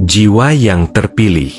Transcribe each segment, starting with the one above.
Jiwa yang terpilih.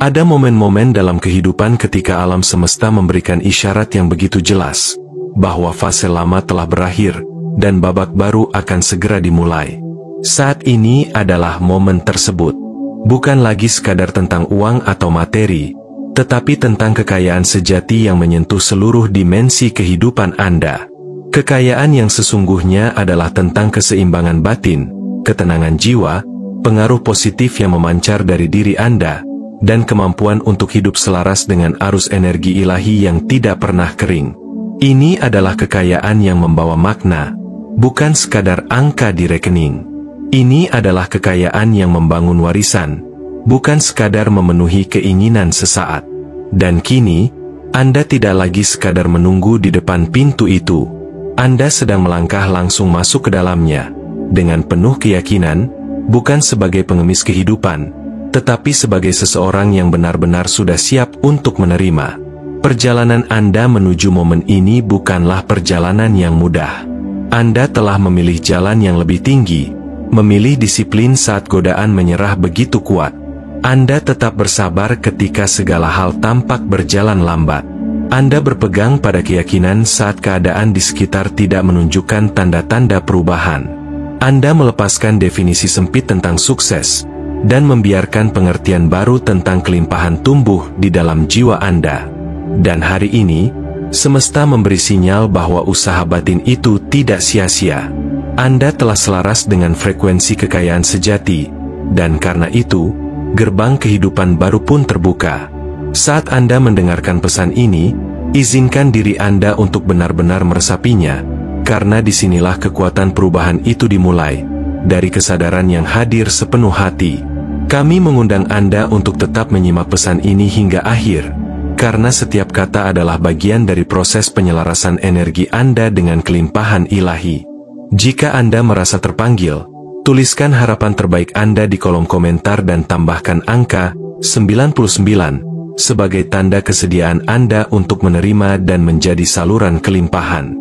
Ada momen-momen dalam kehidupan ketika alam semesta memberikan isyarat yang begitu jelas, bahwa fase lama telah berakhir, dan babak baru akan segera dimulai. Saat ini adalah momen tersebut. Bukan lagi sekadar tentang uang atau materi, tetapi tentang kekayaan sejati yang menyentuh seluruh dimensi kehidupan Anda. Kekayaan yang sesungguhnya adalah tentang keseimbangan batin, ketenangan jiwa, pengaruh positif yang memancar dari diri Anda, dan kemampuan untuk hidup selaras dengan arus energi ilahi yang tidak pernah kering. Ini adalah kekayaan yang membawa makna, bukan sekadar angka di rekening. Ini adalah kekayaan yang membangun warisan, bukan sekadar memenuhi keinginan sesaat. Dan kini, Anda tidak lagi sekadar menunggu di depan pintu itu. Anda sedang melangkah langsung masuk ke dalamnya, dengan penuh keyakinan, bukan sebagai pengemis kehidupan, tetapi sebagai seseorang yang benar-benar sudah siap untuk menerima. Perjalanan Anda menuju momen ini bukanlah perjalanan yang mudah. Anda telah memilih jalan yang lebih tinggi, memilih disiplin saat godaan menyerah begitu kuat. Anda tetap bersabar ketika segala hal tampak berjalan lambat. Anda berpegang pada keyakinan saat keadaan di sekitar tidak menunjukkan tanda-tanda perubahan. Anda melepaskan definisi sempit tentang sukses, dan membiarkan pengertian baru tentang kelimpahan tumbuh di dalam jiwa Anda. Dan hari ini, semesta memberi sinyal bahwa usaha batin itu tidak sia-sia. Anda telah selaras dengan frekuensi kekayaan sejati, dan karena itu, gerbang kehidupan baru pun terbuka. Saat Anda mendengarkan pesan ini, izinkan diri Anda untuk benar-benar meresapinya, karena disinilah kekuatan perubahan itu dimulai, dari kesadaran yang hadir sepenuh hati. Kami mengundang Anda untuk tetap menyimak pesan ini hingga akhir, karena setiap kata adalah bagian dari proses penyelarasan energi Anda dengan kelimpahan ilahi. Jika Anda merasa terpanggil, tuliskan harapan terbaik Anda di kolom komentar dan tambahkan angka 99 sebagai tanda kesediaan Anda untuk menerima dan menjadi saluran kelimpahan.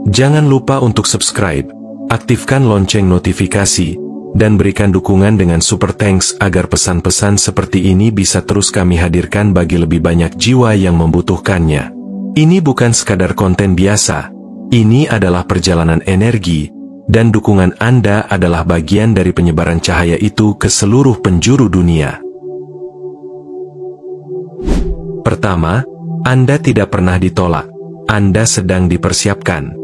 Jangan lupa untuk subscribe, aktifkan lonceng notifikasi, dan berikan dukungan dengan super thanks agar pesan-pesan seperti ini bisa terus kami hadirkan bagi lebih banyak jiwa yang membutuhkannya. Ini bukan sekadar konten biasa, ini adalah perjalanan energi, dan dukungan Anda adalah bagian dari penyebaran cahaya itu ke seluruh penjuru dunia. Pertama, Anda tidak pernah ditolak, Anda sedang dipersiapkan.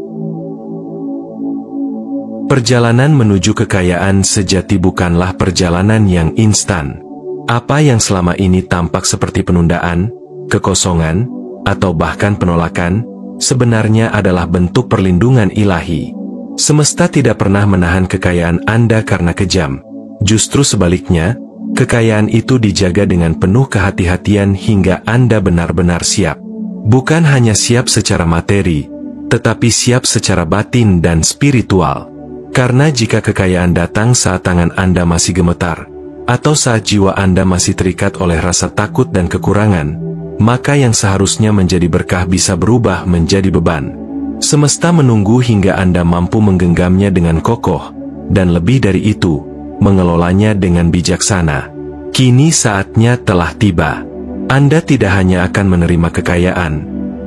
Perjalanan menuju kekayaan sejati bukanlah perjalanan yang instan. Apa yang selama ini tampak seperti penundaan, kekosongan, atau bahkan penolakan, sebenarnya adalah bentuk perlindungan ilahi. Semesta tidak pernah menahan kekayaan Anda karena kejam. Justru sebaliknya, kekayaan itu dijaga dengan penuh kehati-hatian hingga Anda benar-benar siap. Bukan hanya siap secara materi, tetapi siap secara batin dan spiritual. Karena jika kekayaan datang saat tangan Anda masih gemetar, atau saat jiwa Anda masih terikat oleh rasa takut dan kekurangan, maka yang seharusnya menjadi berkah bisa berubah menjadi beban. Semesta menunggu hingga Anda mampu menggenggamnya dengan kokoh, dan lebih dari itu, mengelolanya dengan bijaksana. Kini saatnya telah tiba. Anda tidak hanya akan menerima kekayaan,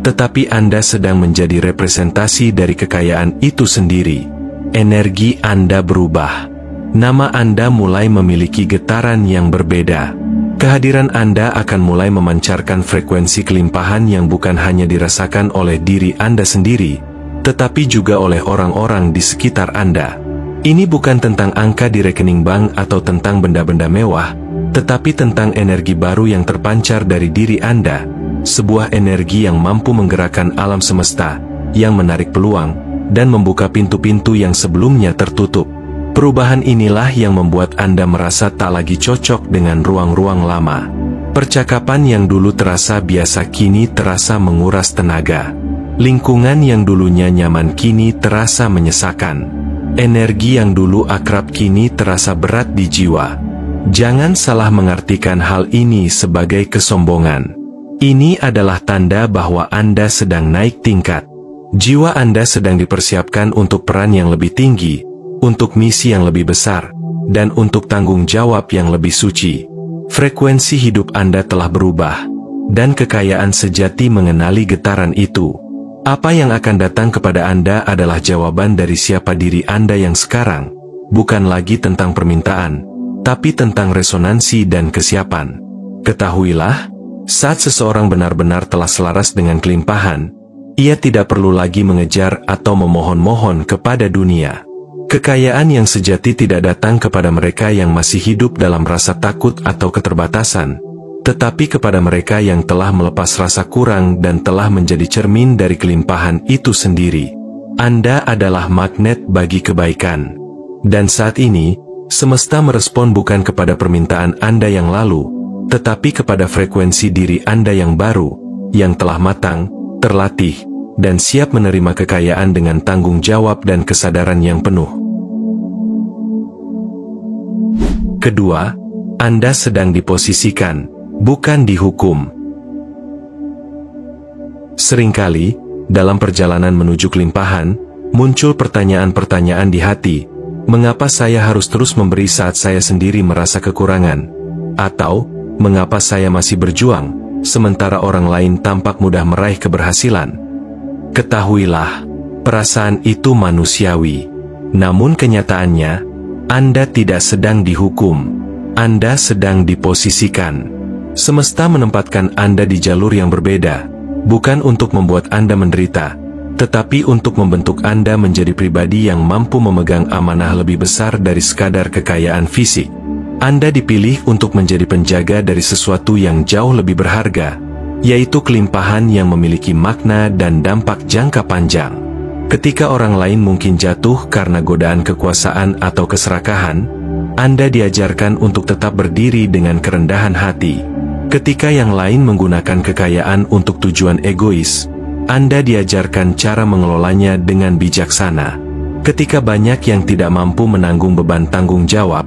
tetapi Anda sedang menjadi representasi dari kekayaan itu sendiri. Energi Anda berubah. Nama Anda mulai memiliki getaran yang berbeda. Kehadiran Anda akan mulai memancarkan frekuensi kelimpahan yang bukan hanya dirasakan oleh diri Anda sendiri, tetapi juga oleh orang-orang di sekitar Anda. Ini bukan tentang angka di rekening bank atau tentang benda-benda mewah, tetapi tentang energi baru yang terpancar dari diri Anda, sebuah energi yang mampu menggerakkan alam semesta, yang menarik peluang, dan membuka pintu-pintu yang sebelumnya tertutup. Perubahan inilah yang membuat Anda merasa tak lagi cocok dengan ruang-ruang lama. Percakapan yang dulu terasa biasa kini terasa menguras tenaga. Lingkungan yang dulunya nyaman kini terasa menyesakan. Energi yang dulu akrab kini terasa berat di jiwa. Jangan salah mengartikan hal ini sebagai kesombongan. Ini adalah tanda bahwa Anda sedang naik tingkat. Jiwa Anda sedang dipersiapkan untuk peran yang lebih tinggi, untuk misi yang lebih besar, dan untuk tanggung jawab yang lebih suci. Frekuensi hidup Anda telah berubah, dan kekayaan sejati mengenali getaran itu. Apa yang akan datang kepada Anda adalah jawaban dari siapa diri Anda yang sekarang, bukan lagi tentang permintaan, tapi tentang resonansi dan kesiapan. Ketahuilah, saat seseorang benar-benar telah selaras dengan kelimpahan, ia tidak perlu lagi mengejar atau memohon-mohon kepada dunia. Kekayaan yang sejati tidak datang kepada mereka yang masih hidup dalam rasa takut atau keterbatasan, tetapi kepada mereka yang telah melepas rasa kurang dan telah menjadi cermin dari kelimpahan itu sendiri. Anda adalah magnet bagi kebaikan. Dan saat ini, semesta merespon bukan kepada permintaan Anda yang lalu, tetapi kepada frekuensi diri Anda yang baru, yang telah matang, terlatih, dan siap menerima kekayaan dengan tanggung jawab dan kesadaran yang penuh. Kedua, Anda sedang diposisikan, bukan dihukum. Seringkali, dalam perjalanan menuju kelimpahan, muncul pertanyaan-pertanyaan di hati. Mengapa saya harus terus memberi saat saya sendiri merasa kekurangan? Atau, mengapa saya masih berjuang, sementara orang lain tampak mudah meraih keberhasilan? Ketahuilah, perasaan itu manusiawi. Namun kenyataannya, Anda tidak sedang dihukum. Anda sedang diposisikan. Semesta menempatkan Anda di jalur yang berbeda, bukan untuk membuat Anda menderita, tetapi untuk membentuk Anda menjadi pribadi yang mampu memegang amanah lebih besar dari sekadar kekayaan fisik. Anda dipilih untuk menjadi penjaga dari sesuatu yang jauh lebih berharga, yaitu kelimpahan yang memiliki makna dan dampak jangka panjang. Ketika orang lain mungkin jatuh karena godaan kekuasaan atau keserakahan, Anda diajarkan untuk tetap berdiri dengan kerendahan hati. Ketika yang lain menggunakan kekayaan untuk tujuan egois, Anda diajarkan cara mengelolanya dengan bijaksana. Ketika banyak yang tidak mampu menanggung beban tanggung jawab,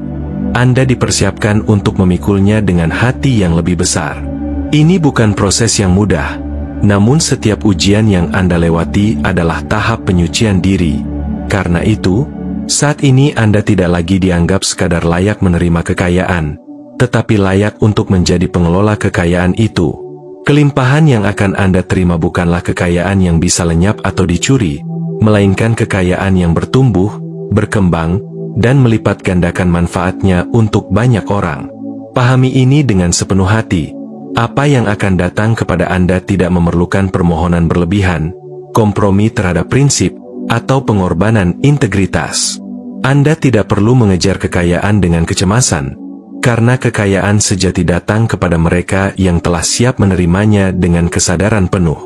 Anda dipersiapkan untuk memikulnya dengan hati yang lebih besar. Ini bukan proses yang mudah, namun setiap ujian yang Anda lewati adalah tahap penyucian diri. Karena itu, saat ini Anda tidak lagi dianggap sekadar layak menerima kekayaan, tetapi layak untuk menjadi pengelola kekayaan itu. Kelimpahan yang akan Anda terima bukanlah kekayaan yang bisa lenyap atau dicuri, melainkan kekayaan yang bertumbuh, berkembang, dan melipat gandakan manfaatnya untuk banyak orang. Pahami ini dengan sepenuh hati. Apa yang akan datang kepada Anda tidak memerlukan permohonan berlebihan, kompromi terhadap prinsip, atau pengorbanan integritas. Anda tidak perlu mengejar kekayaan dengan kecemasan, karena kekayaan sejati datang kepada mereka yang telah siap menerimanya dengan kesadaran penuh.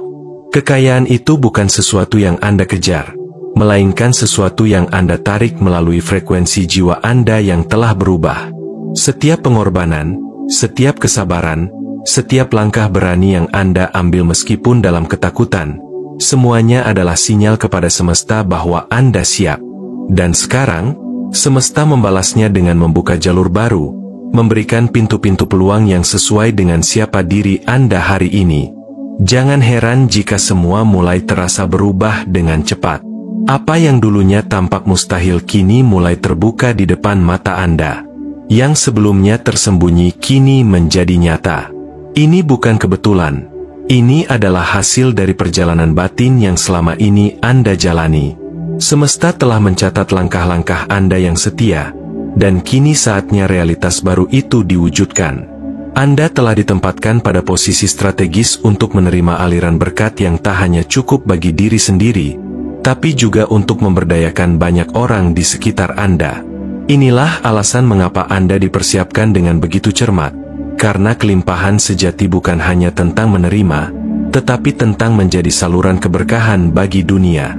Kekayaan itu bukan sesuatu yang Anda kejar, melainkan sesuatu yang Anda tarik melalui frekuensi jiwa Anda yang telah berubah. Setiap pengorbanan, setiap kesabaran, setiap langkah berani yang Anda ambil meskipun dalam ketakutan, semuanya adalah sinyal kepada semesta bahwa Anda siap. Dan sekarang, semesta membalasnya dengan membuka jalur baru, memberikan pintu-pintu peluang yang sesuai dengan siapa diri Anda hari ini. Jangan heran jika semua mulai terasa berubah dengan cepat. Apa yang dulunya tampak mustahil kini mulai terbuka di depan mata Anda. Yang sebelumnya tersembunyi kini menjadi nyata. Ini bukan kebetulan. Ini adalah hasil dari perjalanan batin yang selama ini Anda jalani. Semesta telah mencatat langkah-langkah Anda yang setia, dan kini saatnya realitas baru itu diwujudkan. Anda telah ditempatkan pada posisi strategis untuk menerima aliran berkat yang tak hanya cukup bagi diri sendiri, tapi juga untuk memberdayakan banyak orang di sekitar Anda. Inilah alasan mengapa Anda dipersiapkan dengan begitu cermat. Karena kelimpahan sejati bukan hanya tentang menerima, tetapi tentang menjadi saluran keberkahan bagi dunia.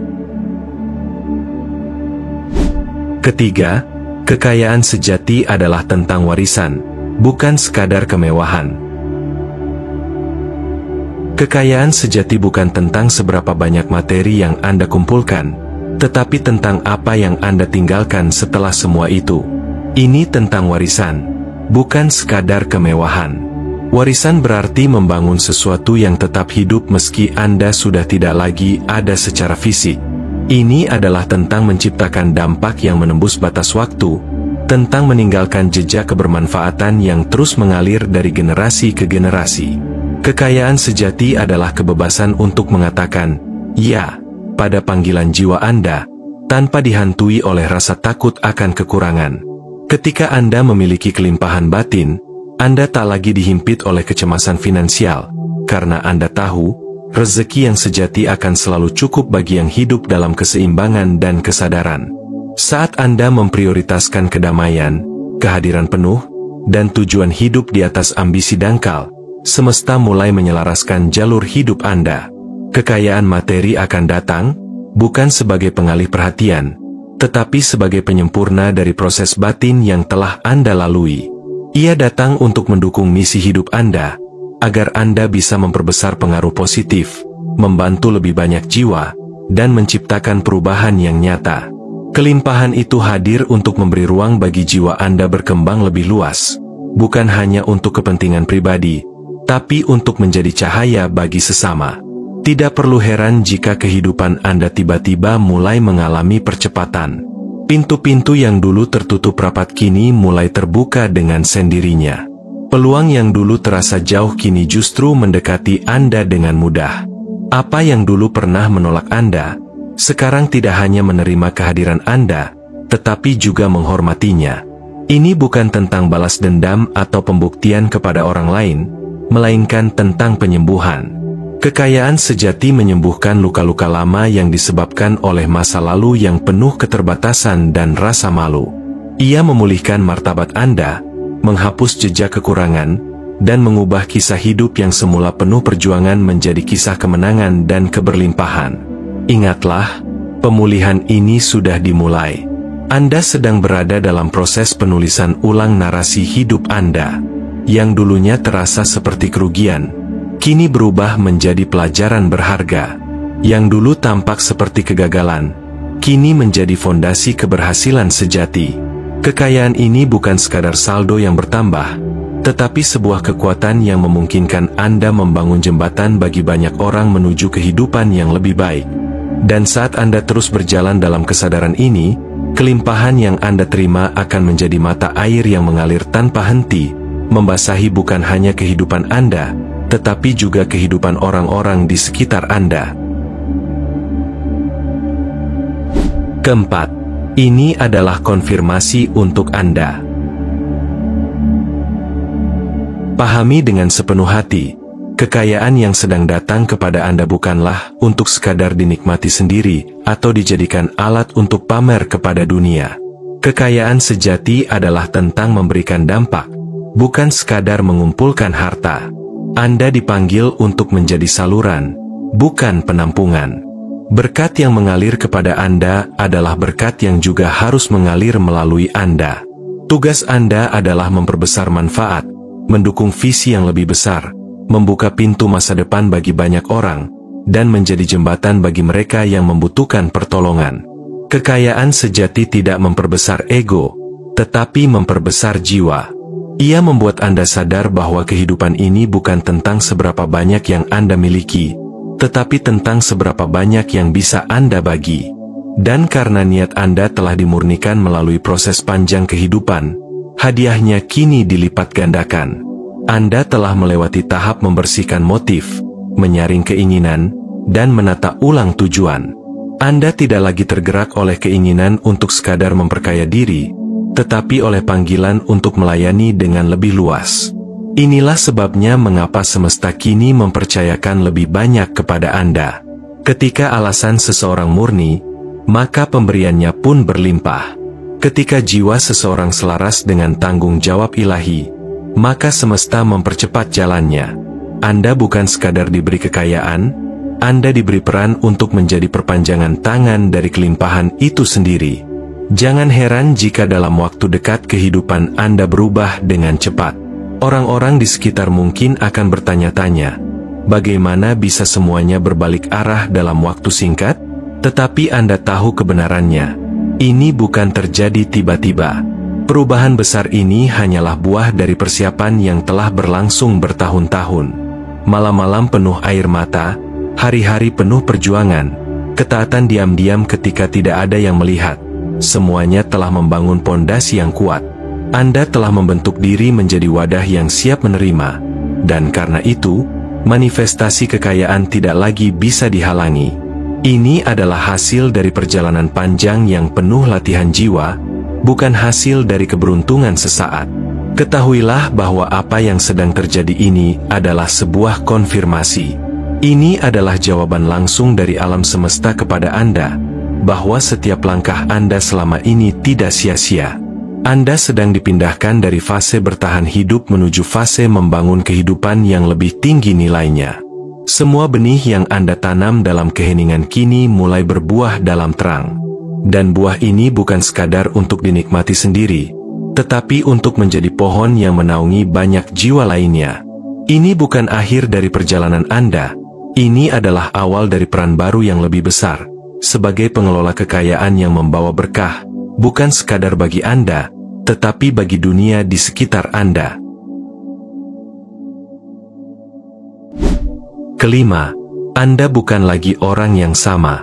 Ketiga, kekayaan sejati adalah tentang warisan, bukan sekadar kemewahan. Kekayaan sejati bukan tentang seberapa banyak materi yang Anda kumpulkan, tetapi tentang apa yang Anda tinggalkan setelah semua itu. Ini tentang warisan, bukan sekadar kemewahan. Warisan berarti membangun sesuatu yang tetap hidup meski Anda sudah tidak lagi ada secara fisik. Ini adalah tentang menciptakan dampak yang menembus batas waktu, tentang meninggalkan jejak kebermanfaatan yang terus mengalir dari generasi ke generasi. Kekayaan sejati adalah kebebasan untuk mengatakan "ya" pada panggilan jiwa Anda, tanpa dihantui oleh rasa takut akan kekurangan. Ketika Anda memiliki kelimpahan batin, Anda tak lagi dihimpit oleh kecemasan finansial, karena Anda tahu, rezeki yang sejati akan selalu cukup bagi yang hidup dalam keseimbangan dan kesadaran. Saat Anda memprioritaskan kedamaian, kehadiran penuh, dan tujuan hidup di atas ambisi dangkal, semesta mulai menyelaraskan jalur hidup Anda. Kekayaan materi akan datang, bukan sebagai pengalih perhatian, tetapi sebagai penyempurna dari proses batin yang telah Anda lalui. Ia datang untuk mendukung misi hidup Anda, agar Anda bisa memperbesar pengaruh positif, membantu lebih banyak jiwa, dan menciptakan perubahan yang nyata. Kelimpahan itu hadir untuk memberi ruang bagi jiwa Anda berkembang lebih luas, bukan hanya untuk kepentingan pribadi, tapi untuk menjadi cahaya bagi sesama. Tidak perlu heran jika kehidupan Anda tiba-tiba mulai mengalami percepatan. Pintu-pintu yang dulu tertutup rapat kini mulai terbuka dengan sendirinya. Peluang yang dulu terasa jauh kini justru mendekati Anda dengan mudah. Apa yang dulu pernah menolak Anda, sekarang tidak hanya menerima kehadiran Anda, tetapi juga menghormatinya. Ini bukan tentang balas dendam atau pembuktian kepada orang lain, melainkan tentang penyembuhan. Kekayaan sejati menyembuhkan luka-luka lama yang disebabkan oleh masa lalu yang penuh keterbatasan dan rasa malu. Ia memulihkan martabat Anda, menghapus jejak kekurangan, dan mengubah kisah hidup yang semula penuh perjuangan menjadi kisah kemenangan dan keberlimpahan. Ingatlah, pemulihan ini sudah dimulai. Anda sedang berada dalam proses penulisan ulang narasi hidup Anda. Yang dulunya terasa seperti kerugian, kini berubah menjadi pelajaran berharga. Yang dulu tampak seperti kegagalan, kini menjadi fondasi keberhasilan sejati. Kekayaan ini bukan sekadar saldo yang bertambah, tetapi sebuah kekuatan yang memungkinkan Anda membangun jembatan bagi banyak orang menuju kehidupan yang lebih baik. Dan saat Anda terus berjalan dalam kesadaran ini, kelimpahan yang Anda terima akan menjadi mata air yang mengalir tanpa henti, membasahi bukan hanya kehidupan Anda, tetapi juga kehidupan orang-orang di sekitar Anda. Keempat, ini adalah konfirmasi untuk Anda. Pahami dengan sepenuh hati, kekayaan yang sedang datang kepada Anda bukanlah untuk sekadar dinikmati sendiri atau dijadikan alat untuk pamer kepada dunia. Kekayaan sejati adalah tentang memberikan dampak, bukan sekadar mengumpulkan harta. Anda dipanggil untuk menjadi saluran, bukan penampungan. Berkat yang mengalir kepada Anda adalah berkat yang juga harus mengalir melalui Anda. Tugas Anda adalah memperbesar manfaat, mendukung visi yang lebih besar, membuka pintu masa depan bagi banyak orang, dan menjadi jembatan bagi mereka yang membutuhkan pertolongan. Kekayaan sejati tidak memperbesar ego, tetapi memperbesar jiwa. Ia membuat Anda sadar bahwa kehidupan ini bukan tentang seberapa banyak yang Anda miliki, tetapi tentang seberapa banyak yang bisa Anda bagi. Dan karena niat Anda telah dimurnikan melalui proses panjang kehidupan, hadiahnya kini dilipat gandakan. Anda telah melewati tahap membersihkan motif, menyaring keinginan, dan menata ulang tujuan. Anda tidak lagi tergerak oleh keinginan untuk sekadar memperkaya diri, tetapi oleh panggilan untuk melayani dengan lebih luas. Inilah sebabnya mengapa semesta kini mempercayakan lebih banyak kepada Anda. Ketika alasan seseorang murni, maka pemberiannya pun berlimpah. Ketika jiwa seseorang selaras dengan tanggung jawab ilahi, maka semesta mempercepat jalannya. Anda bukan sekadar diberi kekayaan, Anda diberi peran untuk menjadi perpanjangan tangan dari kelimpahan itu sendiri. Jangan heran jika dalam waktu dekat kehidupan Anda berubah dengan cepat. Orang-orang di sekitar mungkin akan bertanya-tanya, bagaimana bisa semuanya berbalik arah dalam waktu singkat? Tetapi Anda tahu kebenarannya. Ini bukan terjadi tiba-tiba. Perubahan besar ini hanyalah buah dari persiapan yang telah berlangsung bertahun-tahun. Malam-malam penuh air mata, hari-hari penuh perjuangan, ketaatan diam-diam ketika tidak ada yang melihat, semuanya telah membangun pondasi yang kuat. Anda telah membentuk diri menjadi wadah yang siap menerima, dan karena itu, manifestasi kekayaan tidak lagi bisa dihalangi. Ini adalah hasil dari perjalanan panjang yang penuh latihan jiwa, bukan hasil dari keberuntungan sesaat. Ketahuilah bahwa apa yang sedang terjadi ini adalah sebuah konfirmasi. Ini adalah jawaban langsung dari alam semesta kepada Anda, bahwa setiap langkah Anda selama ini tidak sia-sia. Anda sedang dipindahkan dari fase bertahan hidup menuju fase membangun kehidupan yang lebih tinggi nilainya. Semua benih yang Anda tanam dalam keheningan kini mulai berbuah dalam terang. Dan buah ini bukan sekadar untuk dinikmati sendiri, tetapi untuk menjadi pohon yang menaungi banyak jiwa lainnya. Ini bukan akhir dari perjalanan Anda, ini adalah awal dari peran baru yang lebih besar, sebagai pengelola kekayaan yang membawa berkah, bukan sekadar bagi Anda, tetapi bagi dunia di sekitar Anda. Kelima, Anda bukan lagi orang yang sama.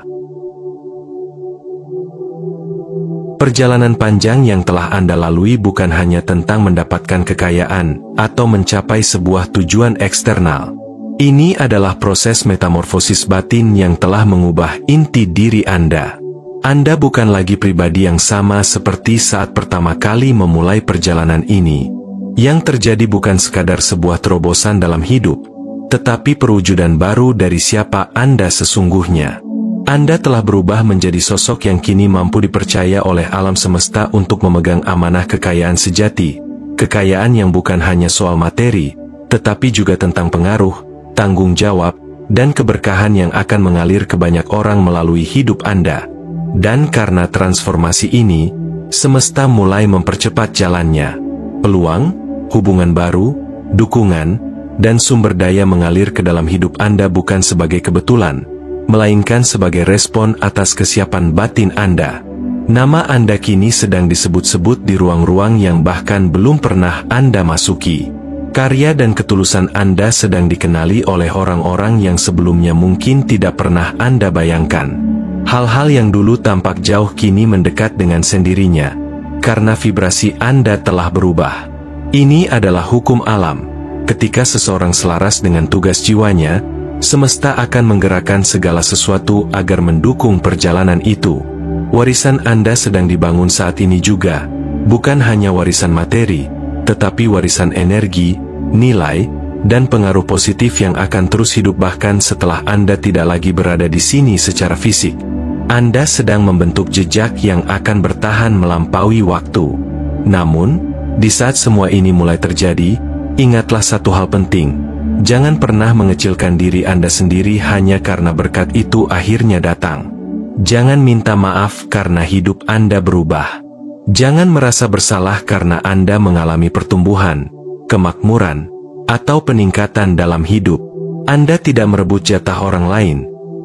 Perjalanan panjang yang telah Anda lalui bukan hanya tentang mendapatkan kekayaan atau mencapai sebuah tujuan eksternal. Ini adalah proses metamorfosis batin yang telah mengubah inti diri Anda. Anda bukan lagi pribadi yang sama seperti saat pertama kali memulai perjalanan ini. Yang terjadi bukan sekadar sebuah terobosan dalam hidup, tetapi perwujudan baru dari siapa Anda sesungguhnya. Anda telah berubah menjadi sosok yang kini mampu dipercaya oleh alam semesta untuk memegang amanah kekayaan sejati. Kekayaan yang bukan hanya soal materi, tetapi juga tentang pengaruh, tanggung jawab, dan keberkahan yang akan mengalir ke banyak orang melalui hidup Anda. Dan karena transformasi ini, semesta mulai mempercepat jalannya. Peluang, hubungan baru, dukungan, dan sumber daya mengalir ke dalam hidup Anda bukan sebagai kebetulan, melainkan sebagai respon atas kesiapan batin Anda. Nama Anda kini sedang disebut-sebut di ruang-ruang yang bahkan belum pernah Anda masuki. Karya dan ketulusan Anda sedang dikenali oleh orang-orang yang sebelumnya mungkin tidak pernah Anda bayangkan. Hal-hal yang dulu tampak jauh kini mendekat dengan sendirinya, karena vibrasi Anda telah berubah. Ini adalah hukum alam. Ketika seseorang selaras dengan tugas jiwanya, semesta akan menggerakkan segala sesuatu agar mendukung perjalanan itu. Warisan Anda sedang dibangun saat ini juga, bukan hanya warisan materi, tetapi warisan energi, nilai, dan pengaruh positif yang akan terus hidup bahkan setelah Anda tidak lagi berada di sini secara fisik. Anda sedang membentuk jejak yang akan bertahan melampaui waktu. Namun, di saat semua ini mulai terjadi, ingatlah satu hal penting. Jangan pernah mengecilkan diri Anda sendiri hanya karena berkat itu akhirnya datang. Jangan minta maaf karena hidup Anda berubah. Jangan merasa bersalah karena Anda mengalami pertumbuhan, kemakmuran, atau peningkatan dalam hidup. Anda tidak merebut jatah orang lain.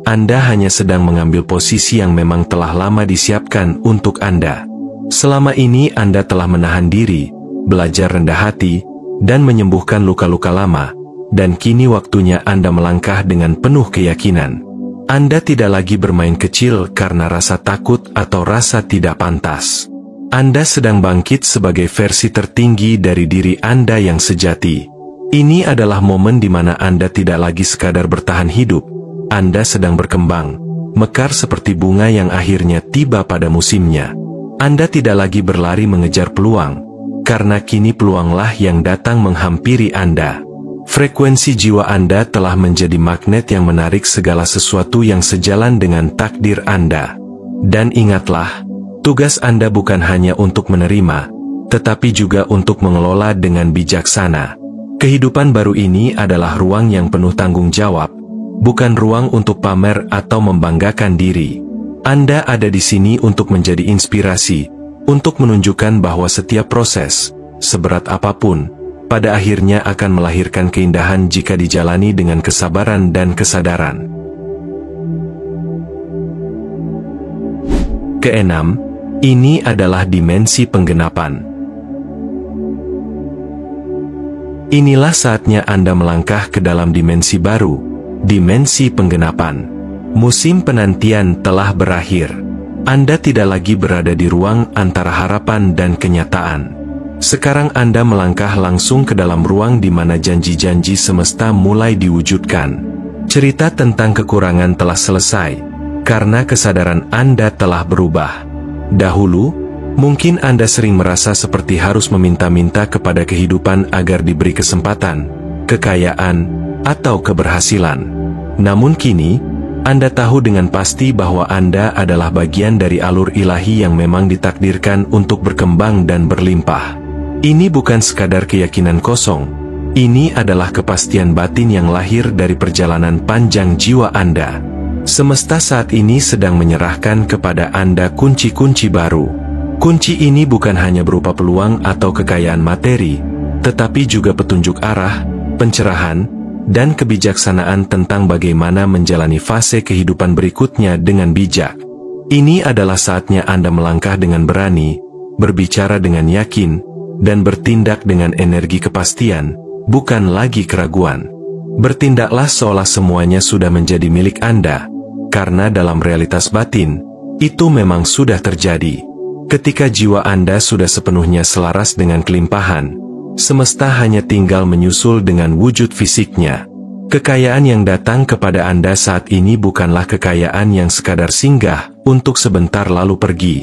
Anda hanya sedang mengambil posisi yang memang telah lama disiapkan untuk Anda. Selama ini Anda telah menahan diri, belajar rendah hati, dan menyembuhkan luka-luka lama, dan kini waktunya Anda melangkah dengan penuh keyakinan. Anda tidak lagi bermain kecil karena rasa takut atau rasa tidak pantas. Anda sedang bangkit sebagai versi tertinggi dari diri Anda yang sejati. Ini adalah momen di mana Anda tidak lagi sekadar bertahan hidup. Anda sedang berkembang, mekar seperti bunga yang akhirnya tiba pada musimnya. Anda tidak lagi berlari mengejar peluang, karena kini peluanglah yang datang menghampiri Anda. Frekuensi jiwa Anda telah menjadi magnet yang menarik segala sesuatu yang sejalan dengan takdir Anda. Dan ingatlah, tugas Anda bukan hanya untuk menerima, tetapi juga untuk mengelola dengan bijaksana. Kehidupan baru ini adalah ruang yang penuh tanggung jawab, bukan ruang untuk pamer atau membanggakan diri. Anda ada di sini untuk menjadi inspirasi, untuk menunjukkan bahwa setiap proses, seberat apapun, pada akhirnya akan melahirkan keindahan jika dijalani dengan kesabaran dan kesadaran. Keenam, ini adalah dimensi penggenapan. Inilah saatnya Anda melangkah ke dalam dimensi baru, dimensi penggenapan. Musim penantian telah berakhir. Anda tidak lagi berada di ruang antara harapan dan kenyataan. Sekarang Anda melangkah langsung ke dalam ruang di mana janji-janji semesta mulai diwujudkan. Cerita tentang kekurangan telah selesai, karena kesadaran Anda telah berubah. Dahulu, mungkin Anda sering merasa seperti harus meminta-minta kepada kehidupan agar diberi kesempatan, kekayaan, atau keberhasilan. Namun kini, Anda tahu dengan pasti bahwa Anda adalah bagian dari alur ilahi yang memang ditakdirkan untuk berkembang dan berlimpah. Ini bukan sekadar keyakinan kosong, ini adalah kepastian batin yang lahir dari perjalanan panjang jiwa Anda. Semesta saat ini sedang menyerahkan kepada Anda kunci-kunci baru. Kunci ini bukan hanya berupa peluang atau kekayaan materi, tetapi juga petunjuk arah, pencerahan, dan kebijaksanaan tentang bagaimana menjalani fase kehidupan berikutnya dengan bijak. Ini adalah saatnya Anda melangkah dengan berani, berbicara dengan yakin, dan bertindak dengan energi kepastian, bukan lagi keraguan. Bertindaklah seolah semuanya sudah menjadi milik Anda, karena dalam realitas batin, itu memang sudah terjadi. Ketika jiwa Anda sudah sepenuhnya selaras dengan kelimpahan, semesta hanya tinggal menyusul dengan wujud fisiknya. Kekayaan yang datang kepada Anda saat ini bukanlah kekayaan yang sekadar singgah untuk sebentar lalu pergi.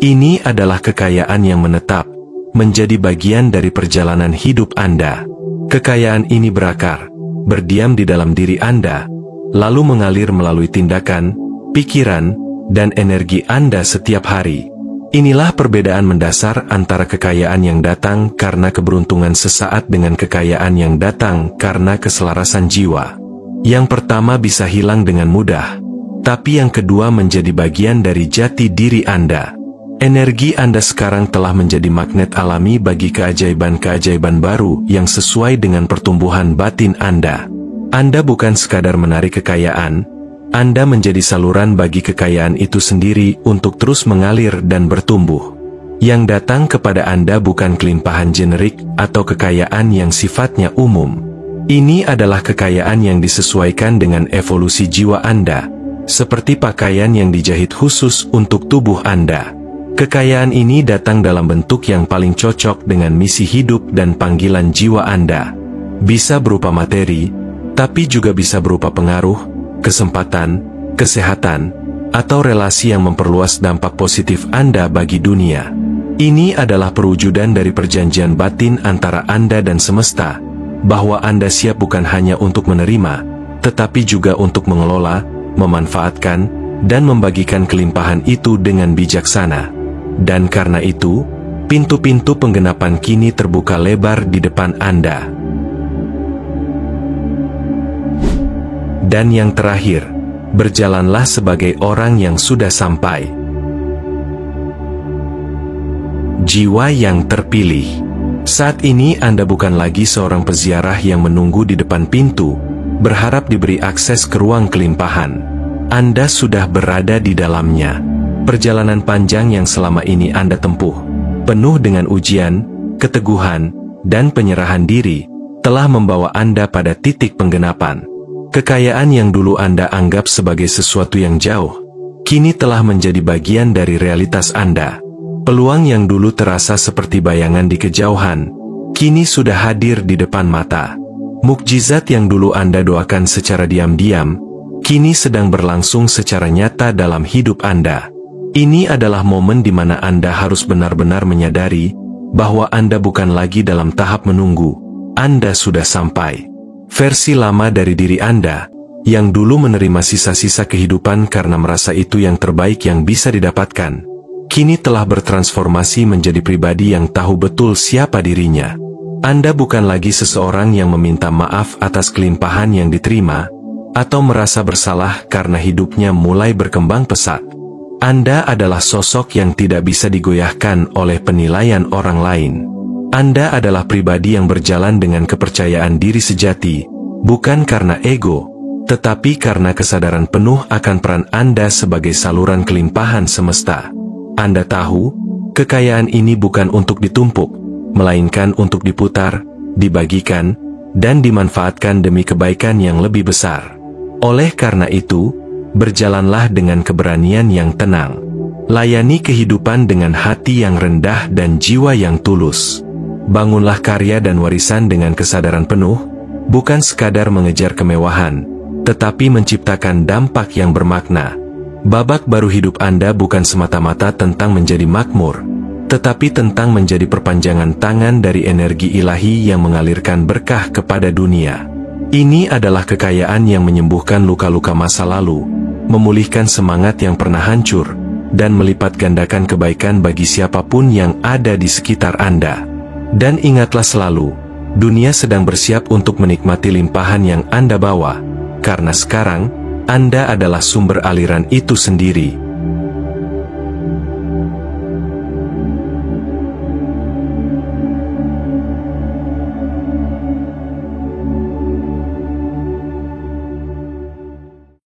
Ini adalah kekayaan yang menetap, menjadi bagian dari perjalanan hidup Anda. Kekayaan ini berakar, berdiam di dalam diri Anda, lalu mengalir melalui tindakan, pikiran, dan energi Anda setiap hari. Inilah perbedaan mendasar antara kekayaan yang datang karena keberuntungan sesaat dengan kekayaan yang datang karena keselarasan jiwa. Yang pertama bisa hilang dengan mudah, tapi yang kedua menjadi bagian dari jati diri Anda. Energi Anda sekarang telah menjadi magnet alami bagi keajaiban-keajaiban baru yang sesuai dengan pertumbuhan batin Anda. Anda bukan sekadar menarik kekayaan, Anda menjadi saluran bagi kekayaan itu sendiri untuk terus mengalir dan bertumbuh. Yang datang kepada Anda bukan kelimpahan generik atau kekayaan yang sifatnya umum. Ini adalah kekayaan yang disesuaikan dengan evolusi jiwa Anda, seperti pakaian yang dijahit khusus untuk tubuh Anda. Kekayaan ini datang dalam bentuk yang paling cocok dengan misi hidup dan panggilan jiwa Anda. Bisa berupa materi, tapi juga bisa berupa pengaruh, kesempatan, kesehatan, atau relasi yang memperluas dampak positif Anda bagi dunia. Ini adalah perwujudan dari perjanjian batin antara Anda dan semesta, bahwa Anda siap bukan hanya untuk menerima, tetapi juga untuk mengelola, memanfaatkan, dan membagikan kelimpahan itu dengan bijaksana. Dan karena itu, pintu-pintu penggenapan kini terbuka lebar di depan Anda. Dan yang terakhir, berjalanlah sebagai orang yang sudah sampai. Jiwa yang terpilih. Saat ini Anda bukan lagi seorang peziarah yang menunggu di depan pintu, berharap diberi akses ke ruang kelimpahan. Anda sudah berada di dalamnya. Perjalanan panjang yang selama ini Anda tempuh, penuh dengan ujian, keteguhan, dan penyerahan diri, telah membawa Anda pada titik penggenapan. Kekayaan yang dulu Anda anggap sebagai sesuatu yang jauh, kini telah menjadi bagian dari realitas Anda. Peluang yang dulu terasa seperti bayangan di kejauhan, kini sudah hadir di depan mata. Mukjizat yang dulu Anda doakan secara diam-diam, kini sedang berlangsung secara nyata dalam hidup Anda. Ini adalah momen di mana Anda harus benar-benar menyadari bahwa Anda bukan lagi dalam tahap menunggu, Anda sudah sampai. Versi lama dari diri Anda, yang dulu menerima sisa-sisa kehidupan karena merasa itu yang terbaik yang bisa didapatkan, kini telah bertransformasi menjadi pribadi yang tahu betul siapa dirinya. Anda bukan lagi seseorang yang meminta maaf atas kelimpahan yang diterima, atau merasa bersalah karena hidupnya mulai berkembang pesat. Anda adalah sosok yang tidak bisa digoyahkan oleh penilaian orang lain. Anda adalah pribadi yang berjalan dengan kepercayaan diri sejati, bukan karena ego, tetapi karena kesadaran penuh akan peran Anda sebagai saluran kelimpahan semesta. Anda tahu, kekayaan ini bukan untuk ditumpuk, melainkan untuk diputar, dibagikan, dan dimanfaatkan demi kebaikan yang lebih besar. Oleh karena itu, berjalanlah dengan keberanian yang tenang. Layani kehidupan dengan hati yang rendah dan jiwa yang tulus. Bangunlah karya dan warisan dengan kesadaran penuh, bukan sekadar mengejar kemewahan, tetapi menciptakan dampak yang bermakna. Babak baru hidup Anda bukan semata-mata tentang menjadi makmur, tetapi tentang menjadi perpanjangan tangan dari energi ilahi yang mengalirkan berkah kepada dunia. Ini adalah kekayaan yang menyembuhkan luka-luka masa lalu, memulihkan semangat yang pernah hancur, dan melipat gandakan kebaikan bagi siapapun yang ada di sekitar Anda. Dan ingatlah selalu, dunia sedang bersiap untuk menikmati limpahan yang Anda bawa, karena sekarang, Anda adalah sumber aliran itu sendiri.